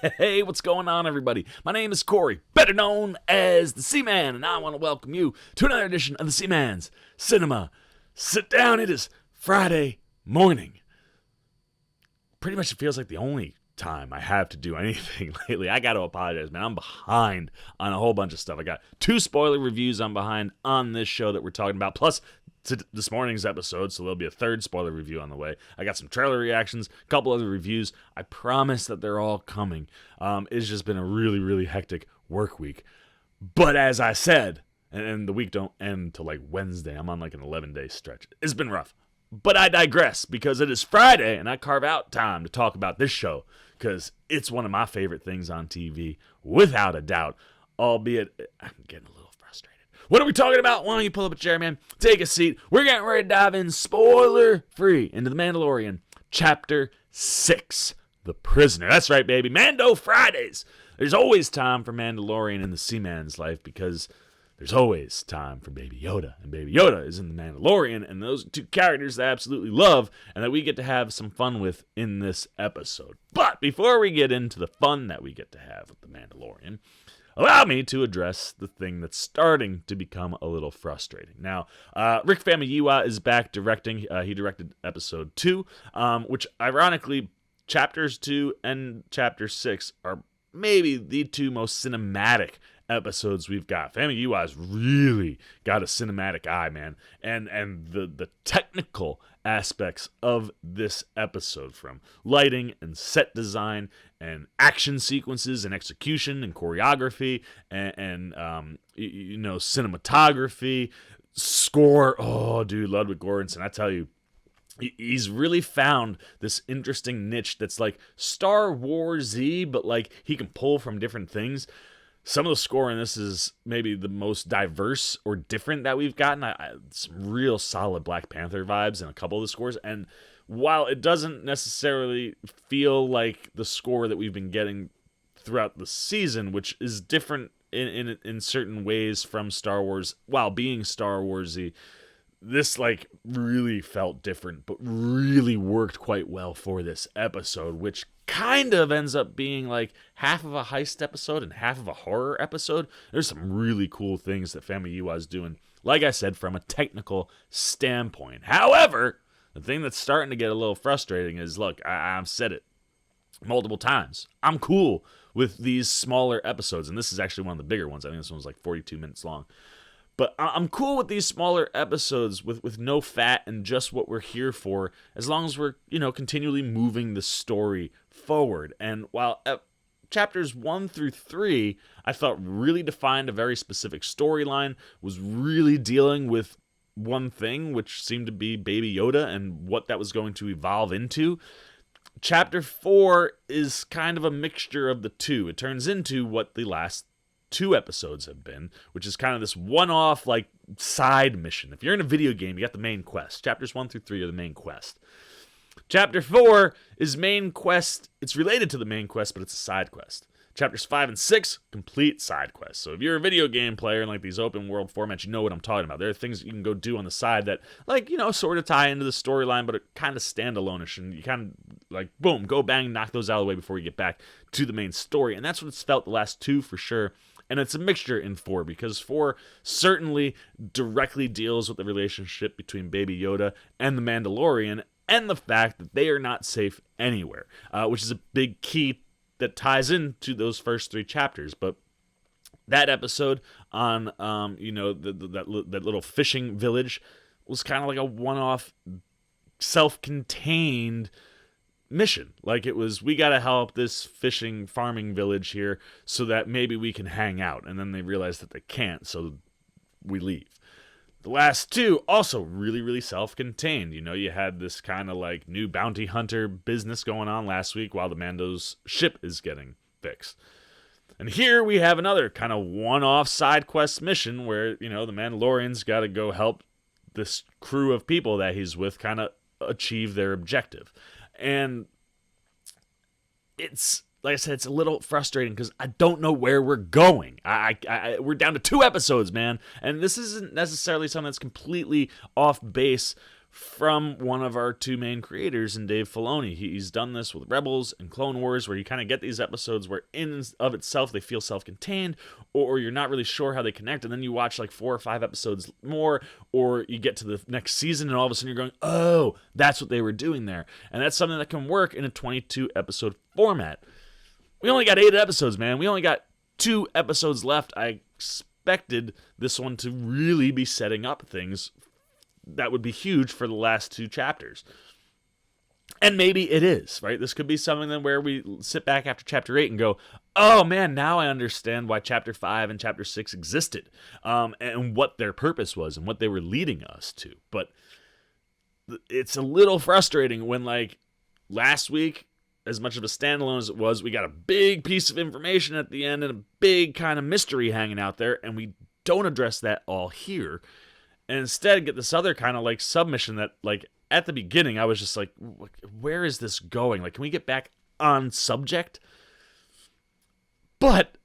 Hey, what's going on, everybody? My name is Corey, better known as the Seaman, and I want to welcome you to another edition of the Seaman's Cinema Sit Down. It is Friday morning. Pretty much it feels like the only time I have to do anything lately. I got to apologize, man. I'm behind on a whole bunch of stuff. I got 2 spoiler reviews I'm behind on this show that we're talking about, plus to this morning's episode, so there'll be a 3rd spoiler review on the way. I got some trailer reactions, a couple other reviews. I promise that they're all coming. It's just been a really, really hectic work week. But as I said, and the week don't end till like Wednesday. I'm on like an 11-day stretch. It's been rough. But I digress, because it is Friday, and I carve out time to talk about this show, because it's one of my favorite things on TV, without a doubt, albeit I'm getting a little frustrated. What are we talking about? Why don't you pull up a chair, man? Take a seat. We're getting ready to dive in spoiler-free into The Mandalorian Chapter 6, The Prisoner. That's right, baby. Mando Fridays. There's always time for Mandalorian in the Seaman's life, because there's always time for Baby Yoda. And Baby Yoda is in The Mandalorian, and those are 2 characters that I absolutely love and that we get to have some fun with in this episode. But before we get into the fun that we get to have with The Mandalorian, allow me to address the thing that's starting to become a little frustrating. Now, Rick Famuyiwa is back directing. He directed episode 2, which ironically, chapters 2 and chapter 6 are maybe the 2 most cinematic episodes we've got. Famuyiwa's really got a cinematic eye, man. And the technical aspects of this episode, from lighting and set design and action sequences and execution and choreography and cinematography, score. Oh, dude, Ludwig Göransson, I tell you, he's really found this interesting niche that's like Star Wars-y, but like he can pull from different things. Some of the score in this is maybe the most diverse or different that we've gotten. Some real solid Black Panther vibes in a couple of the scores. And while it doesn't necessarily feel like the score that we've been getting throughout the season, which is different in certain ways from Star Wars, while being Star Wars-y, this like really felt different, but really worked quite well for this episode, which kind of ends up being like half of a heist episode and half of a horror episode. There's some really cool things that Famuyiwa is doing, like I said, from a technical standpoint. However, the thing that's starting to get a little frustrating is, look, I've said it multiple times. I'm cool with these smaller episodes, and this is actually one of the bigger ones. I think this one was like 42 minutes long. But I'm cool with these smaller episodes with no fat and just what we're here for, as long as we're, continually moving the story forward. And while chapters 1 through 3, I felt really defined a very specific storyline, was really dealing with one thing, which seemed to be Baby Yoda and what that was going to evolve into. Chapter 4 is kind of a mixture of the two. It turns into what the last 2 episodes have been, which is kind of this one-off like side mission. If you're in a video game, you got the main quest. Chapters 1 through 3 are the main quest. Chapter 4 is main quest. It's related to the main quest, but it's a side quest. Chapters 5 and 6, complete side quests. So if you're a video game player in like these open world formats, you know what I'm talking about. There are things that you can go do on the side that, like, sort of tie into the storyline, but are kind of standalone-ish, and you kind of like, boom, go bang, knock those out of the way before you get back to the main story. And that's what it's felt the last 2 for sure. And it's a mixture in 4, because 4 certainly directly deals with the relationship between Baby Yoda and the Mandalorian, and the fact that they are not safe anywhere, which is a big key that ties into those first 3 chapters. But that episode on, that little fishing village was kind of like a one-off, self-contained mission. Like, it was, we got to help this fishing farming village here so that maybe we can hang out. And then they realize that they can't, so we leave. The last 2 also really, really self-contained. You had this kind of like new bounty hunter business going on last week while the Mando's ship is getting fixed. And here we have another kind of one-off side quest mission where, the Mandalorian's got to go help this crew of people that he's with kind of achieve their objective. And it's, like I said, it's a little frustrating because I don't know where we're going. We're down to 2 episodes, man. And this isn't necessarily something that's completely off base from one of our two main creators in Dave Filoni. He's done this with Rebels and Clone Wars, where you kind of get these episodes where in and of itself they feel self-contained, or you're not really sure how they connect, and then you watch like 4 or 5 episodes more, or you get to the next season and all of a sudden you're going, oh, that's what they were doing there. And that's something that can work in a 22 episode format. We only got 8 episodes, man. We only got 2 episodes left. I expected this one to really be setting up things that would be huge for the last 2 chapters. And maybe it is, right? This could be something then where we sit back after chapter 8 and go, oh man, now I understand why chapter 5 and chapter 6 existed, and what their purpose was and what they were leading us to. But it's a little frustrating when, like, last week, as much of a standalone as it was, we got a big piece of information at the end and a big kind of mystery hanging out there, and we don't address that all here. And instead get this other kind of like submission that, like, at the beginning I was just like, where is this going? Like, can we get back on subject? But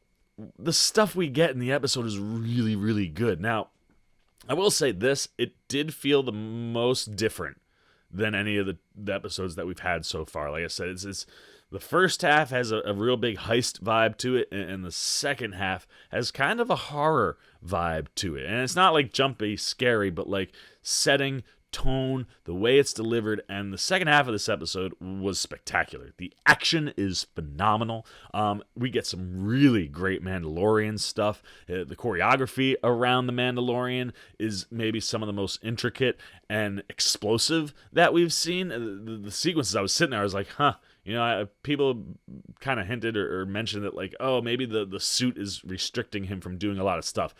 the stuff we get in the episode is really, really good. Now, I will say this, it did feel the most different than any of the episodes that we've had so far. Like I said, it's the first half has a real big heist vibe to it, and the second half has kind of a horror vibe to it. And it's not like jumpy, scary, but like setting, tone, the way it's delivered, and the second half of this episode was spectacular. The action is phenomenal. We get some really great Mandalorian stuff. The choreography around the Mandalorian is maybe some of the most intricate and explosive that we've seen. The sequences, I was sitting there, I was like, huh. You know, people kind of hinted or mentioned that, like, oh, maybe the suit is restricting him from doing a lot of stuff.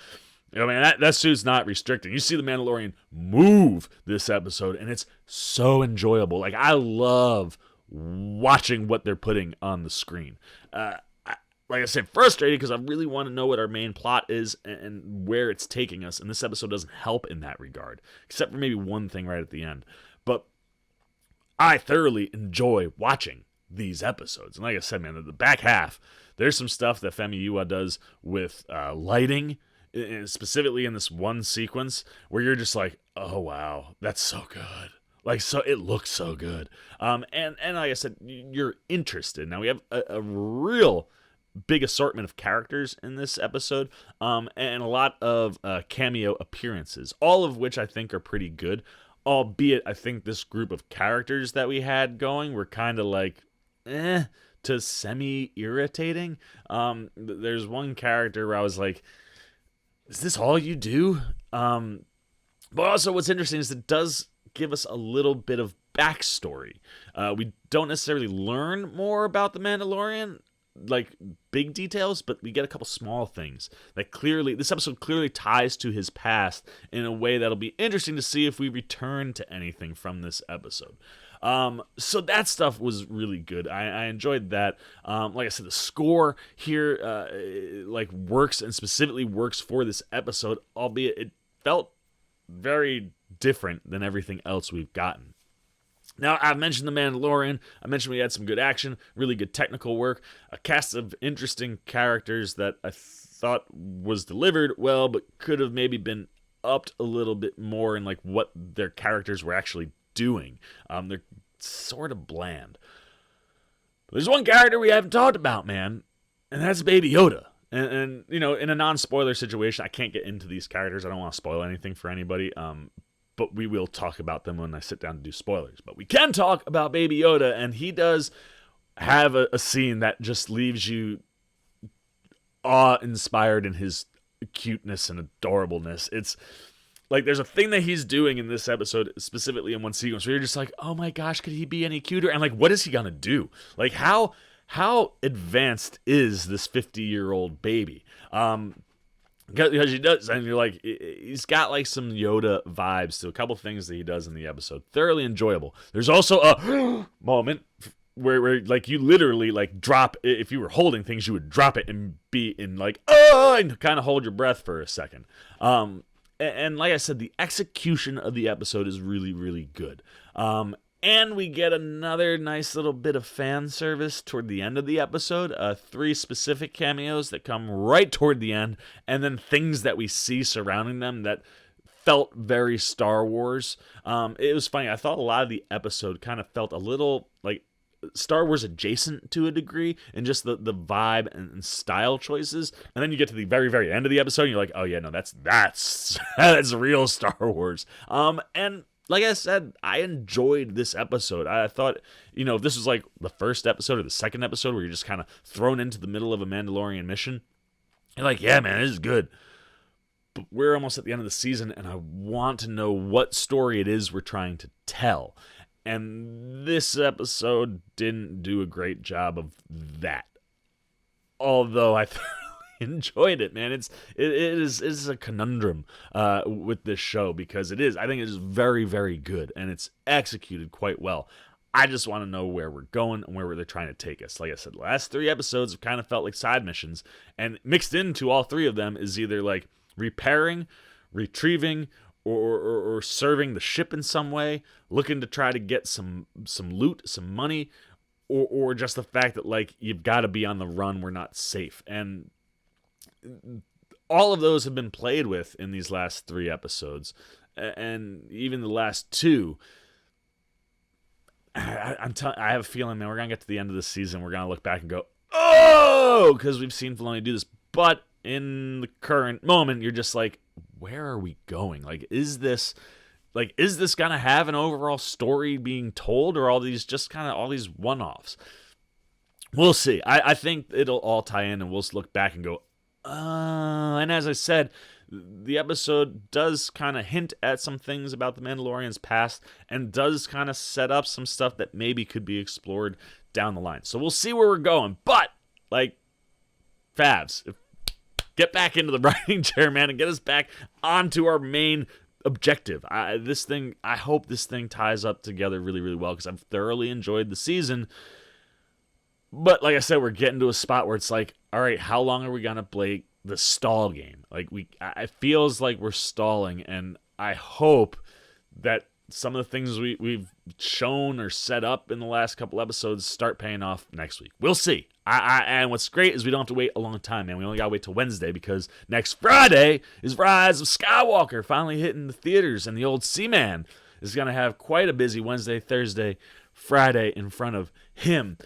You know, man, that suit's not restricting. You see the Mandalorian move this episode, and it's so enjoyable. Like, I love watching what they're putting on the screen. Like I said, frustrated because I really want to know what our main plot is and where it's taking us, and this episode doesn't help in that regard, except for maybe one thing right at the end. But I thoroughly enjoy watching these episodes. And like I said, man, the back half, there's some stuff that Femi Yua does with lighting, specifically in this one sequence where you're just like, oh wow, that's so good. Like, so it looks so good. And like I said, you're interested. Now we have a real big assortment of characters in this episode, and a lot of cameo appearances, all of which I think are pretty good. Albeit, I think this group of characters that we had going were kind of like, to semi-irritating. There's one character where I was like, is this all you do? But also what's interesting is it does give us a little bit of backstory. We don't necessarily learn more about the Mandalorian, like big details, but we get a couple small things that this episode clearly ties to his past in a way that'll be interesting to see if we return to anything from this episode. So that stuff was really good. I enjoyed that. Like I said, the score here like works, and specifically works for this episode, albeit it felt very different than everything else we've gotten. Now, I've mentioned The Mandalorian. I mentioned we had some good action, really good technical work, a cast of interesting characters that I thought was delivered well, but could have maybe been upped a little bit more in like what their characters were actually doing. They're sort of bland. But there's one character we haven't talked about, man, and that's Baby Yoda. And you know, in a non-spoiler situation, I can't get into these characters. I don't want to spoil anything for anybody. But we will talk about them when I sit down to do spoilers. But we can talk about Baby Yoda, and he does have a scene that just leaves you awe-inspired in his cuteness and adorableness. It's like there's a thing that he's doing in this episode, specifically in one sequence, where you're just like, oh my gosh, could he be any cuter? And like, what is he gonna do? Like, how advanced is this 50-year-old baby? Because he does, and you're like, he's got like some Yoda vibes to a couple things that he does in the episode. Thoroughly enjoyable. There's also a moment where like you literally like drop, if you were holding things, you would drop it and be in like, oh, and kind of hold your breath for a second. And like I said, the execution of the episode is really, really good. And we get another nice little bit of fan service toward the end of the episode. 3 specific cameos that come right toward the end, and then things that we see surrounding them that felt very Star Wars. It was funny. I thought a lot of the episode kind of felt a little like Star Wars adjacent to a degree, and just the vibe and style choices. And then you get to the very, very end of the episode, and you're like, oh yeah, no, that's that's real Star Wars. And like I said, I enjoyed this episode. I thought, if this was like the first episode or the second episode where you're just kind of thrown into the middle of a Mandalorian mission, you're like, yeah, man, this is good. But we're almost at the end of the season, and I want to know what story it is we're trying to tell. And this episode didn't do a great job of that. Although I thoroughly enjoyed it, man. It is a conundrum with this show, because I think it is very, very good, and it's executed quite well. I just want to know where we're going and where they're trying to take us. Like I said, the last 3 episodes have kind of felt like side missions, and mixed into all 3 of them is either like repairing, retrieving, or serving the ship in some way, looking to try to get some loot, some money, or just the fact that, like, you've got to be on the run, we're not safe. And all of those have been played with in these last 3 episodes, and even the last 2. I have a feeling, man, we're gonna get to the end of the season, we're gonna look back and go, oh, because we've seen Filoni do this. But in the current moment, you're just like, where are we going? Like, is this gonna have an overall story being told, or all these one-offs? We'll see. I think it'll all tie in, and we'll look back and go, and as I said, the episode does kind of hint at some things about the Mandalorian's past, and does kind of set up some stuff that maybe could be explored down the line. So we'll see where we're going. But, like, Favs, get back into the writing chair, man, and get us back onto our main objective. I hope this thing ties up together really, really well, because I've thoroughly enjoyed the season. But like I said, we're getting to a spot where it's like, all right, how long are we gonna play the stall game? Like, it feels like we're stalling, and I hope that some of the things we've shown or set up in the last couple episodes start paying off next week. We'll see. And what's great is we don't have to wait a long time, man. We only got to wait till Wednesday, because next Friday is Rise of Skywalker finally hitting the theaters, and the old Seaman is going to have quite a busy Wednesday, Thursday, Friday in front of him.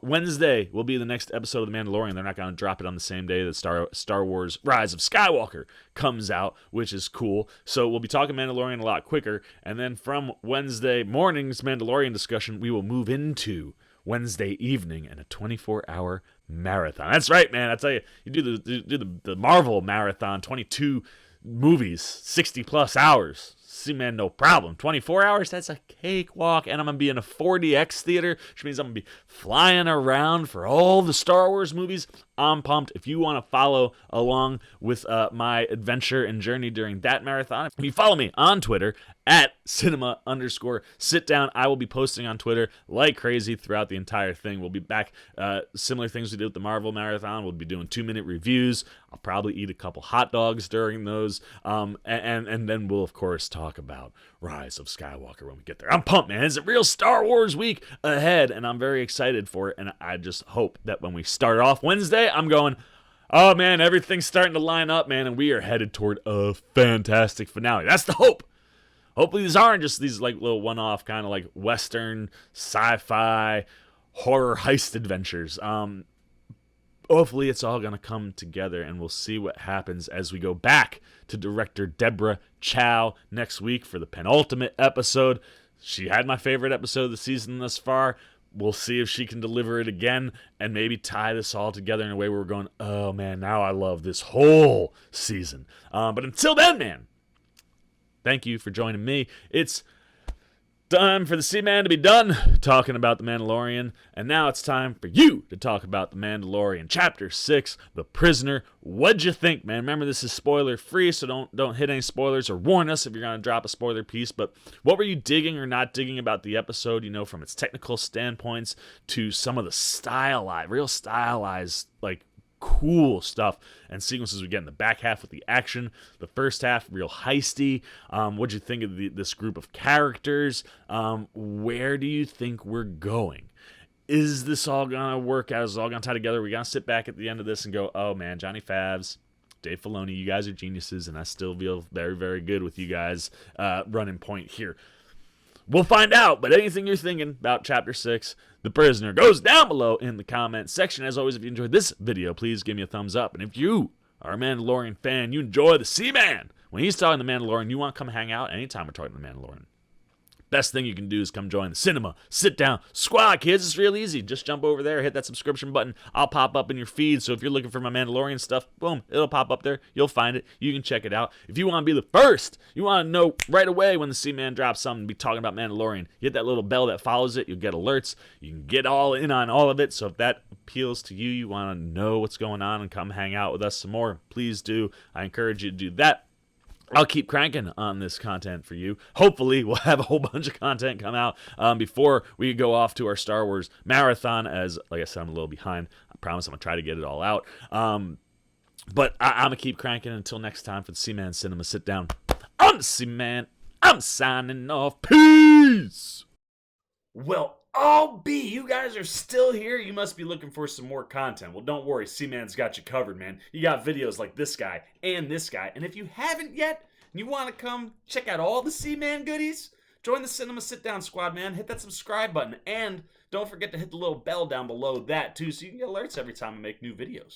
Wednesday will be the next episode of The Mandalorian. They're not going to drop it on the same day that Star Wars Rise of Skywalker comes out, which is cool. So we'll be talking Mandalorian a lot quicker. And then from Wednesday morning's Mandalorian discussion, we will move into Wednesday evening and a 24-hour marathon. That's right, man. I tell you, you do the Marvel marathon, 22 movies, 60-plus hours. See, man, no problem. 24 hours, that's a cakewalk. And I'm going to be in a 4DX theater, which means I'm going to be flying around for all the Star Wars movies. I'm pumped. If you want to follow along with my adventure and journey during that marathon, if you follow me on Twitter at cinema_sitdown, I will be posting on Twitter like crazy throughout the entire thing. We'll be back, similar things we did with the Marvel marathon. We'll be doing 2-minute reviews. I'll probably eat a couple hot dogs during those, and then we'll of course talk about Rise of Skywalker when we get there. I'm pumped, man. It's a real Star Wars week ahead, and I'm very excited for it. And I just hope that when we start off Wednesday, I'm going, oh man, everything's starting to line up, man, and we are headed toward a fantastic finale. That's the hope. Hopefully these aren't just these like little one-off kind of like Western, sci-fi, horror heist adventures. Hopefully it's all going to come together, and we'll see what happens as we go back to director Deborah Chow next week for the penultimate episode. She had my favorite episode of the season thus far. We'll see if she can deliver it again and maybe tie this all together in a way where we're going, oh man, now I love this whole season. But until then, man, thank you for joining me. It's time for the Seaman to be done talking about The Mandalorian, and now it's time for you to talk about The Mandalorian Chapter 6, The Prisoner. What'd you think, man? Remember, this is spoiler-free, so don't hit any spoilers or warn us if you're going to drop a spoiler piece, but what were you digging or not digging about the episode, from its technical standpoints to some of the real stylized, like, cool stuff and sequences we get in the back half with the action. The first half, real heisty. What'd you think of this group of characters? Where do you think we're going? Is this all gonna work out? Is it all gonna tie together? We're gonna sit back at the end of this and go, oh man, Johnny Favs Dave Filoni, you guys are geniuses, and I still feel very, very good with you guys running point here. We'll find out, but anything you're thinking about Chapter 6, The Prisoner, goes down below in the comments section. As always, if you enjoyed this video, please give me a thumbs up. And if you are a Mandalorian fan, you enjoy the Seaman, when he's talking to the Mandalorian, you want to come hang out anytime we're talking to the Mandalorian, best thing you can do is come join the Cinema Sit Down Squad, kids. It's real easy. Just jump over there, hit that subscription button. I'll pop up in your feed. So if you're looking for my Mandalorian stuff, boom, it'll pop up there. You'll find it. You can check it out. If you want to be the first, you want to know right away when the Seaman drops something, be talking about Mandalorian, you hit that little bell that follows it. You'll get alerts. You can get all in on all of it. So if that appeals to you, you want to know what's going on and come hang out with us some more, please do. I encourage you to do that. I'll keep cranking on this content for you. Hopefully, we'll have a whole bunch of content come out before we go off to our Star Wars marathon, as, like I said, I'm a little behind. I promise I'm going to try to get it all out. But I'm going to keep cranking until next time for the Seaman Cinema Sit Down. I'm the Seaman. I'm signing off. Peace! Well, oh, B, you guys are still here? You must be looking for some more content. Well, don't worry. Seaman's got you covered, man. You got videos like this guy and this guy. And if you haven't yet, and you want to come check out all the Seaman goodies, join the Cinema Sit Down Squad, man. Hit that subscribe button. And don't forget to hit the little bell down below that, too, so you can get alerts every time I make new videos.